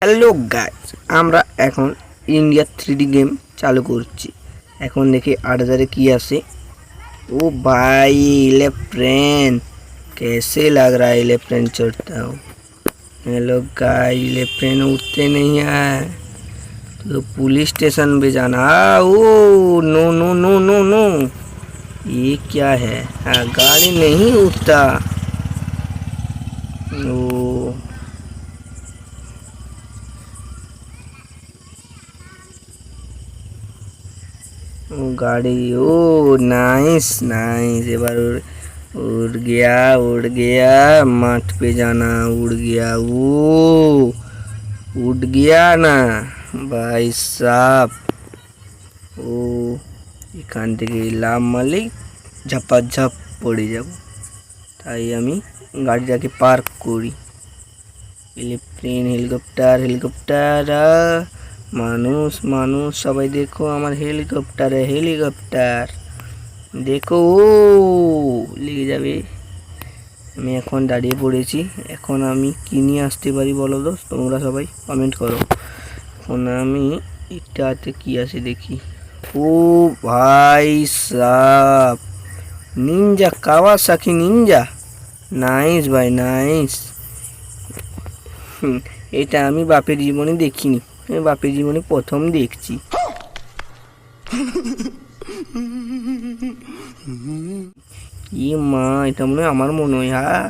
Hello guys, আমরা এখন India 3D game चालू করছি। এখন দেখি 8000 কি আসে। ओ भाई इलेफ्रेन कैसे लग रहा है इलेफ्रेन चढ़ता हूँ। हेलो गाइस, इलेफ्रेन उठते नहीं है तो पुलिस स्टेशन पे जाना। Oh no no no no no, ये क्या है? हाँ, गाड़ी नहीं उठता। ओ गाड़ी, ओ नाइस नाइस। एक बार उड़ गया मठ पे जाना। उड़ गया, वो उड़ गया ना भाई साहब। ও এখান থেকে লাভ মারলেই ঝাপাঝাপ পড়ে যাব, তাই আমি গাড়িটাকে পার্ক করি। এরোপ্লেন, হেলিকপ্টার হেলিকপ্টার, মানুষ মানুষ সবাই দেখো আমার হেলিকপ্টারে, হেলিকপ্টার দেখো, ও লেগে যাবে। আমি এখন দাঁড়িয়ে পড়েছি। এখন আমি কি নিয়ে আসতে পারি বলো তো, তোমরা সবাই কমেন্ট করো। এখন আমি এটাতে কি আছে দেখি। ও ভাই sub, Ninja, Kawasaki Ninja, nice ভাই নাইস। এটা আমি বাপের জীবনে দেখিনি, বাপের জীবনে প্রথম দেখছি। ই মা, এটা মনে হয় আমার মনে হয়। হ্যাঁ,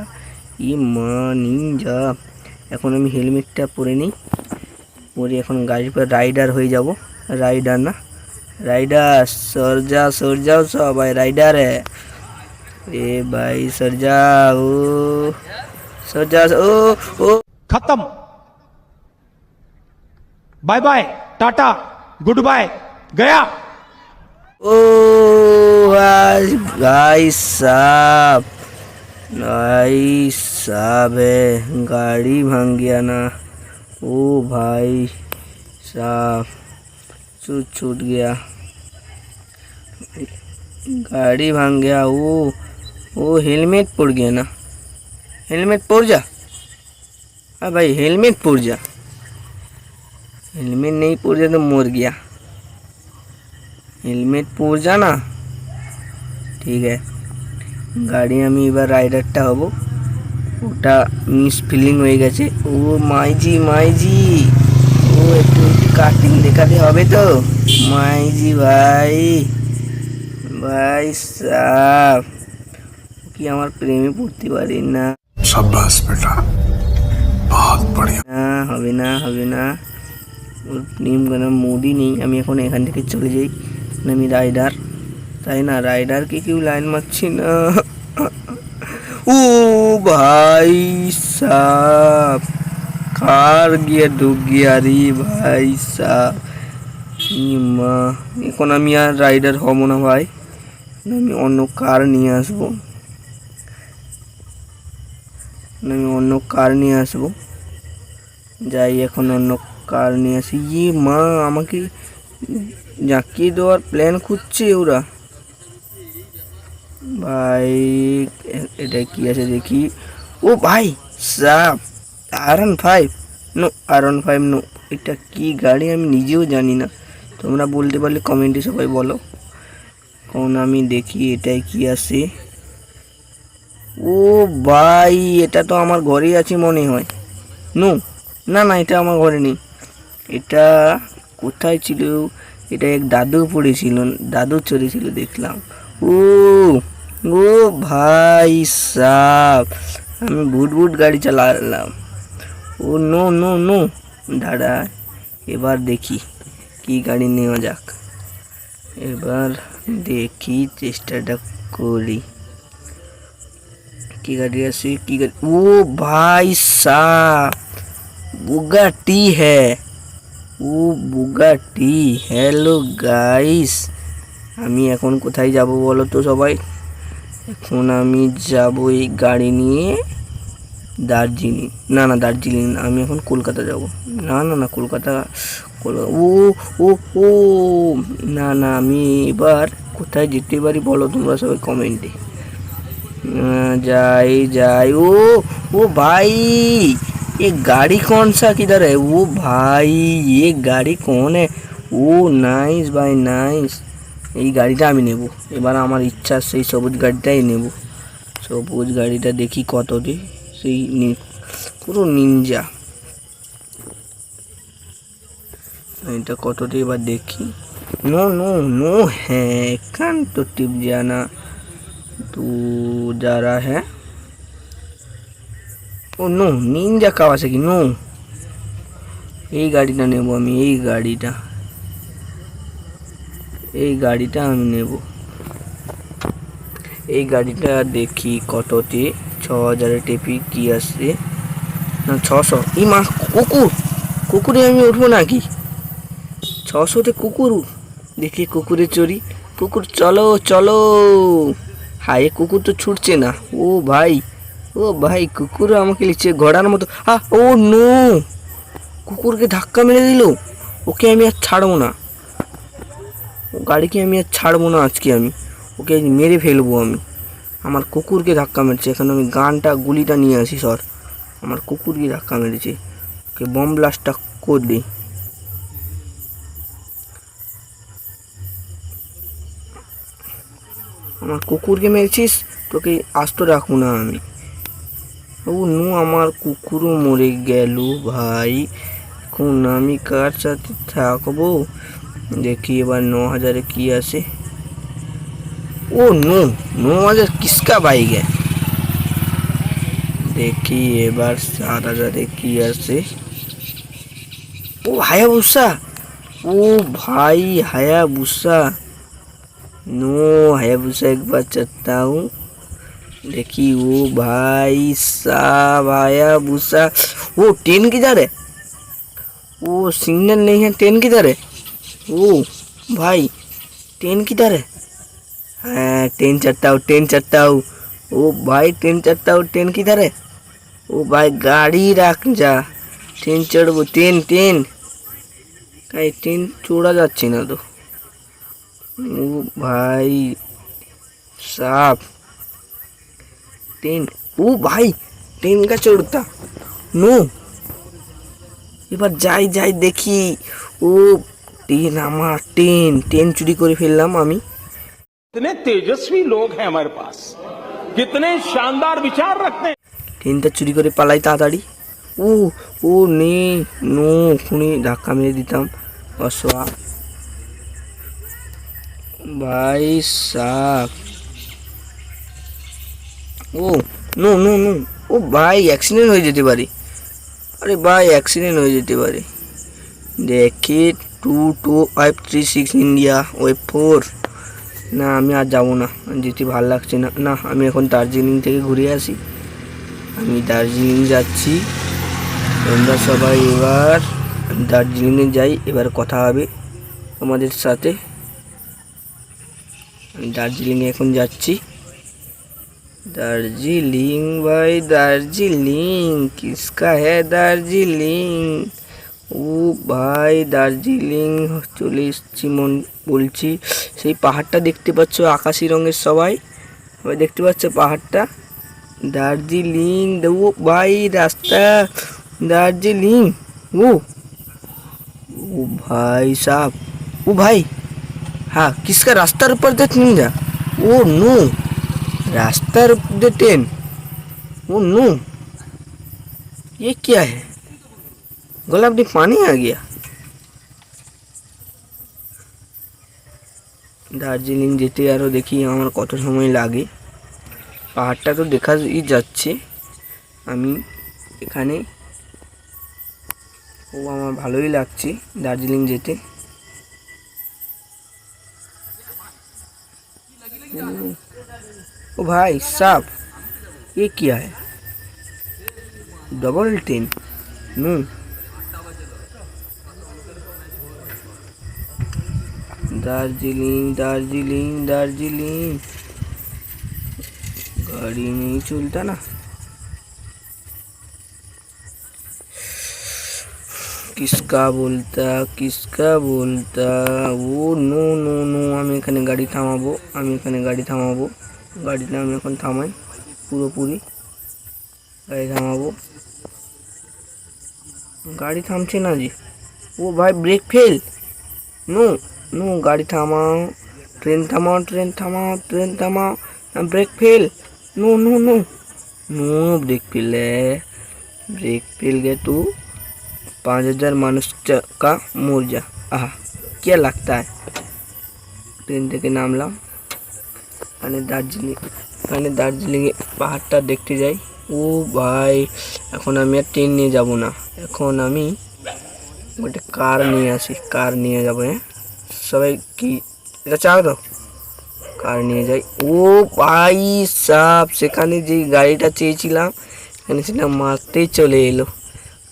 ই মা নিনজা। এখন আমি হেলমেটটা পরে নিই, পরে এখন গাড়ির পর রাইডার হয়ে যাব। রাইডার না, রাইডার সরজা সরজাও সবাই রাইডার এ ভাই সরজা, ও সরজা, ও ও खत्म। Bye bye tata goodbye गया। ओ भाई साहब, भाई साहब है, गाड़ी भांग गया ना। ओ भाई साहब, छूट गया, गाड़ी भांग गया। वो हेलमेट पड़ गया ना, हेलमेट पड़ जा। हाँ भाई हेलमेट पड़ जा, हेलमेट नहीं पड़ जा तो मर गया। हेलमेट पड़ जा ना, ठीक है। গাড়ি আমি এবার রাইডারটা হব। ওটা মিস ফিলিং হয়ে গেছে। ও মাইজি মাইজি, ও একটু কাটিং দেখাতে হবে তো। মাইজি ভাই, ভাই সাব কি আমার প্রেমে পড়তে পারি না। शाबाश बेटा, बहुत बढ़िया। না হবে না, হবে না, ওর প্রেম করার মুডই নেই। আমি এখন এখান থেকে চলে যাই। আমি রাইডার, তাই না? রাইডারকে কেউ লাইন মারছি না। ও ভাই সাব, কার গিয়ে ঢুক গিয়া রে ভাই সাব। মা, এখন আমি আর রাইডার হব না ভাই, আমি অন্য কার নিয়ে আসবো। আমি অন্য কার নিয়ে আসবো, যাই এখন অন্য কার নিয়ে আসি। ই মা, আমাকে জাঁকিয়ে দেওয়ার প্ল্যান খুঁজছে ওরা। ভাই এটা কি আছে দেখি। ও ভাই sub, R15 no, R15 no. এটা কি গাড়ি আমি নিজেও জানি না, তোমরা বলতে পারলে কমেন্টে সবাই বলো। কারণ আমি দেখি এটাই কি আছে। ও ভাই, এটা তো আমার ঘরেই আছে মনে হয়। নো, না না, এটা আমার ঘরে নেই। এটা কোথায় ছিল? এটা এক দাদু পড়েছিল, দাদু চড়েছিল দেখলাম। ও ও ভাই সাব, আমি ভুট ভুট গাড়ি চালালাম। ও নো নো নো, দাঁড়া, এবার দেখি কি গাড়ি নেওয়া যাক। এবার দেখি, চেষ্টাটা করি কি গাড়ি আছে, কি গাড়ি। ও ভাই সাব, বুগাটি হ্যাঁ, ও বুগাটি। হ্যালো গাইস, আমি এখন কোথায় যাব বলো তো সবাই? এখন আমি যাব এই গাড়ি নিয়ে দার্জিলিং। না না, দার্জিলিং না, আমি এখন কলকাতা যাব। না না না, কলকাতা, ও ও ও না না, আমি এবার কোথায় যেতে পারি বলো তোমরা সবাই কমেন্টে। যাই যাই, ও ও ভাই ये गाड़ी कौन सा किधर है? वो भाई ये गाड़ी कौन है? ও নাইস ভাই নাইস। এই গাড়িটা আমি নেব এবার, আমার ইচ্ছা সেই সবুজ গাড়িটাই নেব। সবুজ গাড়িটা দেখি কত দি, সেই পুরো নিনজা। এটা কত দিয়ে এবার দেখি। নো নো নো, হ্যাঁ এখান তো টিপ জানা তু যারা হ্যাঁ। ও নো নিনজা কাওয়াসাকি নো, এই গাড়িটা নেব আমি, এই গাড়িটা আমি নেব। এই গাড়িটা দেখি কততে, 6000 টেপি কি আসছে না 600। এই মা কুকুরে আমি উঠবো নাকি? 600তে কুকুর, দেখি কুকুরে চড়ি। কুকুর চলো চলো। হায় কুকুর তো ছুটছে না। ও ভাই কুকুর আমাকে লিখছে ঘোড়ার মতো। ও নো, কুকুরকে ধাক্কা মেরে দিল। ওকে আমি আর ছাড়বো না, গাড়িকে আমি আর ছাড়বো না আজকে, আমি ওকে মেরে ফেলবো। আমি আমার কুকুরকে ধাক্কা মেরেছে। এখন আমি গুলিটা নিয়ে আসি সর। আমার কুকুরকে ধাক্কা মেরেছে, ওকে বম ব্লাস্টটা করে দিই। আমার কুকুরকে মেরেছিস, তোকে আস্ত রাখবো না আমি। ও নো, আমার কুকুরও মরে গেল ভাই। এখন আমি কার সাথে থাকবো দেখি এবার। 9000 কি আসে? ও নো, 9000 किसका बाइक है? देखी এবার 7000 কি আসে? ও হায়াবুসা। ও भाई हायाबुसा। नो हायाबुसा एक बार चलता हूँ, देखी। ओ भाई साहब हायाबुसा। वो ट्रेन किधर है? वो सिग्नल नहीं है, ट्रेन किधर है? ओ भाई ट्रेन किधर है? हाँ ट्रेन चढ़ता हूँ। ओ भाई ट्रेन चढ़ता हूँ, ट्रेन किधर है? ओ भाई गाड़ी रख जा, ट्रेन चढ़बो। ट्रेन कहीं ट्रेन चढ़ा যাচ্ছে না তো। ও ভাই साहब ट्रेन, ओ भाई ट्रेन का चढ़ता नो। এবার যাই দেখি। ও ट्रेन, আমার ट्रेन চুরি করে ফেললাম আমি। कितने तेजस्वी लोग हैं हमारे पास, कितने शानदार विचार रखते हैं। ট্রেনটা চুরি করে পালাই তাড়াতাড়ি। ও ও নে নো, খুনি ধাক্কা মেরে দিতাম অসয়া ভাই সাহ। ও নো নো নো, ও ভাই অ্যাক্সিডেন্ট হয়ে যেতে পারে। আরে ভাই অ্যাক্সিডেন্ট হয়ে যেতে পারে। দেখি 22536 ইন্ডিয়া ওয়েব 4। না আমি আর যাবো না, যেতে ভাল লাগছে না। না আমি এখন দার্জিলিং থেকে ঘুরে আসি। আমি দার্জিলিং যাচ্ছি, তোমরা সবাই এবার দার্জিলিংয়ে যাই, এবার কথা হবে তোমাদের সাথে। আমি দার্জিলিংয়ে এখন যাচ্ছি। দার্জিলিং ভাই দার্জিলিং, কিসকা হ্যাঁ দার্জিলিং। ও ভাই দার্জিলিং চলে এসছি বলছি। সেই পাহাড়টা দেখতে পাচ্ছ আকাশি রঙের, সবাই দেখতে পাচ্ছ পাহাড়টা? দার্জিলিং। ও ভাই রাস্তা দার্জিলিং। ও ओ भाई साहब, ओ भाई हाँ किसका रास्ता पर दे निंजा। ओ नो, रास्ता दे ट्रेन। ओ नो, ये क्या है? गला में पानी आ गया। দার্জিলিং যেতে আরও দেখি আমার কত সময় লাগে। পাহাড়টা তো দেখাই যাচ্ছে আমি এখানে। ও আমার ভালোই লাগছে দার্জিলিং যেতে। ओ भाई साहब ये क्या है? Double train no. Darjeeling Darjeeling Darjeeling, गाड़ी नहीं चलता ना। किसका बोलता वो नो नो नो। আমি এখানে গাড়ি থামাবো, গাড়িটা আমি এখন থামাই পুরোপুরি, গাড়ি থামাবো। গাড়ি থামছে না জি। ও ভাই ব্রেক ফেল। নো নো, গাড়ি থামাও, ট্রেন থামাও, ট্রেন থামাও, ট্রেन থামাও, brake fail. No no no no, brake fail है, ब्रेक फेल गए तो 5,000 मनुष्य का मर जा। आह, क्या लगता है। ট্রেন থেকে নামলাম, মানে দার্জিলিংয়ে পাহাড়টা দেখতে যাই। ও ভাই, এখন আমি আর ট্রেন নিয়ে যাব না, এখন আমি একটা কার নিয়ে আসি, কার নিয়ে যাবো। হ্যাঁ সবাই, কি এটা চাও তো? কার নিয়ে যাই। ও ভাই সাব, সেখানে যে গাড়িটা চেয়েছিলাম এখানে সেটা মারতেই চলে এলো।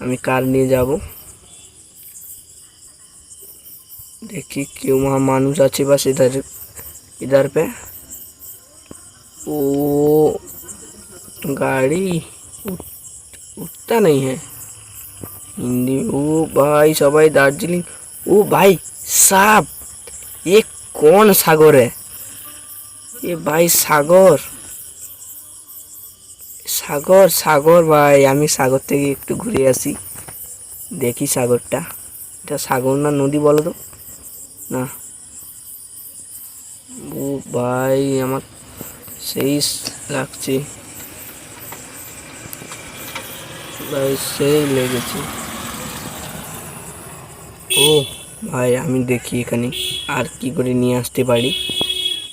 আমি কার নিয়ে যাব, देखी क्यों वहाँ मानुष अच्छे बस इधर पे। ओ गाड़ी उठता नहीं है हिंदी। ओ भाई सबाई दार्जिलिंग। ओ भाई साहब, ये कौन सागर है? ये भाई सागर, सागर सागर भाई, আমি সাগর থেকে একটু ঘুরে আসি, দেখি সাগরটা। এটা সাগর না নদী বলো তো? না, ও ভাই আমার সেই লাগছে ভাই, সেই লেগেছে। ও ভাই আমি দেখি এখানে আর কি করে নিয়ে আসতে পারি,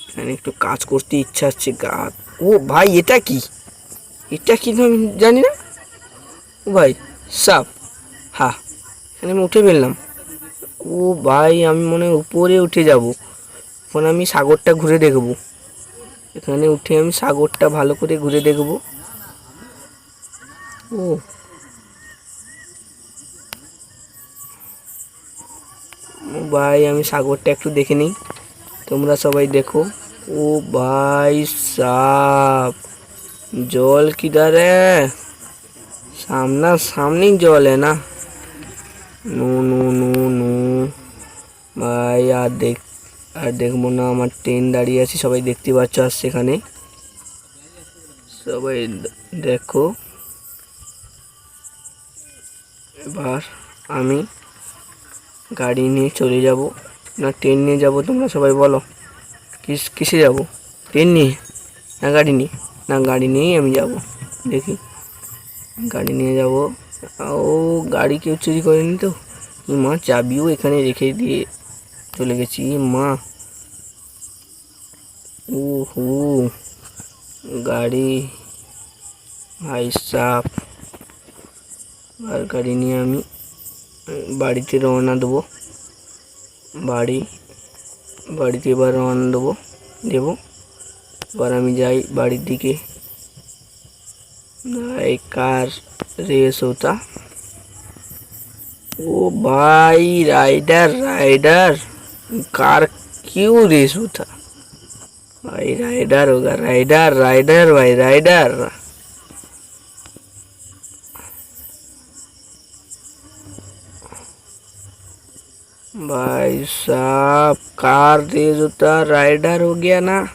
এখানে একটু কাজ করতে ইচ্ছা হচ্ছে গাছ। ও ভাই এটা কি, এটা কি আমি জানি না। ও ভাই সাপ, হ্যাঁ এখানে আমি উঠে ফেললাম। ও ভাই আমি মনে হয় উপরে উঠে যাব, এখন আমি সাগরটা ঘুরে দেখব। এখানে উঠে আমি সাগরটা ভালো করে ঘুরে দেখব। ও ভাই আমি সাগরটা একটু দেখে নিই, তোমরা সবাই দেখো। ও ভাই সাব, জল किधर है? सामना सामने जल है ना। नो नो नो नो ভাই আর দেখবো না, আমার ট্রেন দাঁড়িয়ে আছে, সবাই দেখতে পাচ্ছ আর সেখানে সবাই দেখো। এবার আমি গাড়ি নিয়ে চলে যাব না ট্রেন নিয়ে যাব, তোমরা সবাই বলো কিসে যাব? ট্রেন নিয়ে না গাড়ি নিয়ে? না গাড়ি নিয়েই আমি যাব, দেখি গাড়ি নিয়ে যাব। ও গাড়ি কেউ চুরি করেনি তো? মা চাবিও এখানে রেখে দিয়ে চলে গেছি মা। ও হো গাড়ি, ভাই সাপ। আর গাড়ি নিয়ে আমি বাড়িতে রওনা দেবো, বাড়িতে এবার রওনা দেবো। এবার আমি যাই বাড়ির দিকে। एक कार रेस होता। ओ भाई राइडर कार क्यों रेस होता? भाई राइडर होगा, राइडर भाई राइडर। भाई साहब कार रेस होता, राइडर हो गया ना।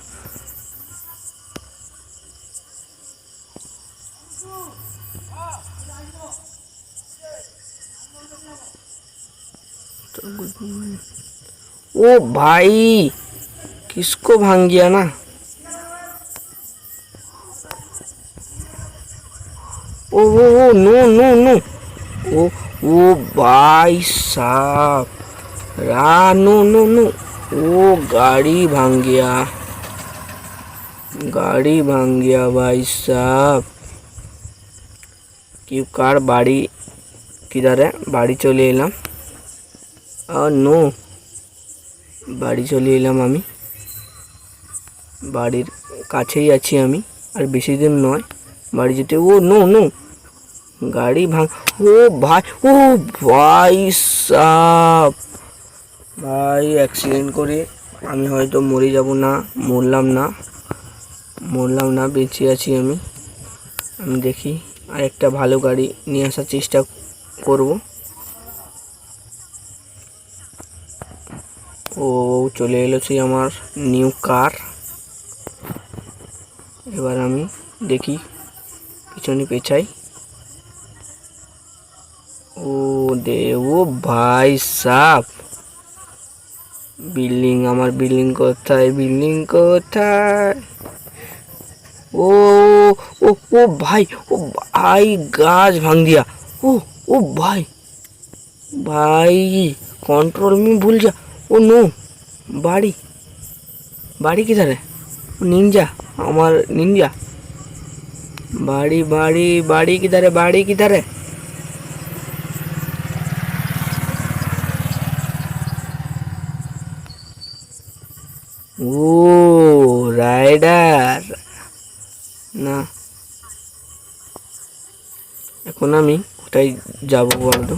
ओ भाई किसको भांग गया ना। ओ नो नो नो, ओ भाई साहब नो नो नो, वो गाड़ी भांग गया भाई साहब। कि कार बाड़ी किधर है? बाड़ी चले एलाम। नो বাড়ি চলে এলাম, আমি বাড়ির কাছেই আছি আমি, আর বেশি দিন নয় বাড়ি যেতে। ও নো নো, গাড়ি ভাঙ। ও ভাই সাব, ভাই অ্যাক্সিডেন্ট করে আমি হয়তো মরে যাব। না মরলাম না, বেঁচে আছি আমি। দেখি আর একটা ভালো গাড়ি নিয়ে আসার চেষ্টা করব। ও চলে এলো সেই আমার নিউ কার। এবার আমি দেখি পিছনে পেছাই। ও ও দে, ও ভাই সাপ, বিল্ডিং, আমার বিল্ডিং কোথায়, বিল্ডিং কোথায়? ও ও ও ভাই, ও ভাই গাছ ভাঙ দিয়া। ও ও ভাই, ভাই कंट्रोल में भूल जा। ओ नो, बाड़ी बाड़ी किधर है? निंजा, हमार निंजा। बाड़ी बाड़ी बाड़ी किधर है? बाड़ी किधर है? ओ রাইডার না, এখন আমি কোথায় যাবো বলতো?